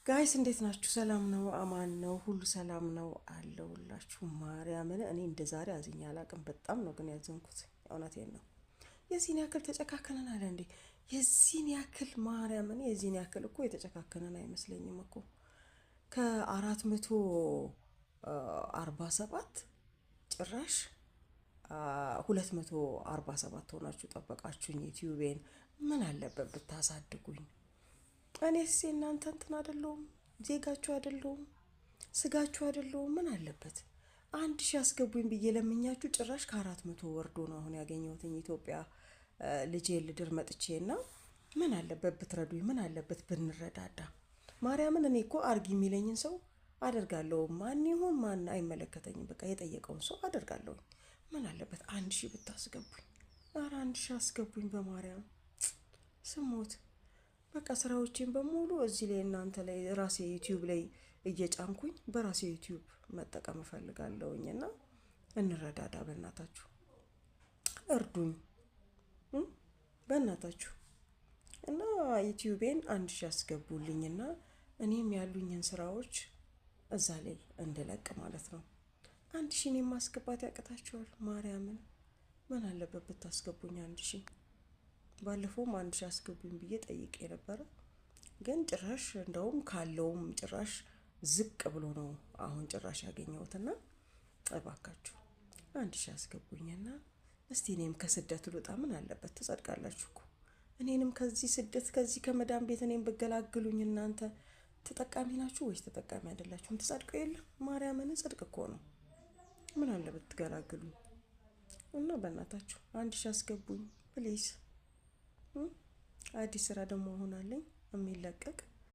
ጋይስ እንዴት ናችሁ? ሰላም ነው? አማን ነው? ሁሉ ሰላም ነው አለሁላችሁ። ማርያምን እኔ እንደ ዛሬ አዝኜ አላቅም። በጣም ነው ግን ያዘንኩት። እውነቴን ነው። የዚህን ያክል ተጨካከነን አለ እንዴ? የዚህን ያክል ማርያምን፣ የዚህን ያክል እኮ የተጨካከነን አይመስለኝም እኮ ከ447 ጭራሽ 247 ሆናችሁ ጠበቃችሁኝ ዩቲዩቤን። ምን አለበት ብታሳድጉኝ? እኔስ የእናንተ እንትን አይደለሁም? ዜጋችሁ አይደለሁም? ስጋችሁ አይደለሁም? ምን አለበት 1000 አስገቡኝ ብዬ ለምኛችሁ ጭራሽ ከ400 ወርዶ ነው አሁን ያገኘሁትኝ ኢትዮጵያ ልጄ ልድር መጥቼና ምን አለበት ብትረዱኝ? ምን አለበት ብንረዳዳ? ማርያምን እኔ እኮ አርጊ የሚለኝን ሰው አደርጋለሁ። ማን ይሁን ማን አይመለከተኝም። በቃ የጠየቀውን ሰው አደርጋለሁ። ምን አለበት 1000 ብታስገቡኝ? ኧረ 1000 አስገቡኝ በማርያም ስሞት። በቃ ስራዎቼን በሙሉ እዚህ ላይ እናንተ ላይ ራሴ ዩቲዩብ ላይ እየጫንኩኝ በራሴ ዩቲዩብ መጠቀም እፈልጋለሁኝ እና እንረዳዳ። በእናታችሁ እርዱኝ በእናታችሁ። እና ዩቲዩቤን 1000 ያስገቡልኝና እኔም ያሉኝን ስራዎች እዛ ላይ እንድለቅ ማለት ነው። 1000 ማስገባት ያቅታችኋል? ማርያምን ምን አለበት ብታስገቡኝ 1000? ባለፈውም 1000 አስገቡኝ ብዬ ጠይቄ ነበረ። ግን ጭራሽ እንደውም ካለውም ጭራሽ ዝቅ ብሎ ነው አሁን ጭራሽ ያገኘሁትና እባካችሁ 1000 አስገቡኝና እስቲ እኔም ከስደት ልውጣ። ምን አለበት? ትጸድቃላችሁ እኮ። እኔንም ከዚህ ስደት ከዚህ ከመዳን ቤት እኔም ብገላግሉኝ እናንተ ተጠቃሚ ናችሁ ወይስ ተጠቃሚ አይደላችሁም? ትጸድቁ የለም ማርያምን ጽድቅ እኮ ነው። ምን አለበት ትገላግሉኝ? እና በእናታችሁ 1000 አስገቡኝ ፕሊዝ። አዲስ ስራ ደግሞ አሁን አለኝ የሚለቀቅ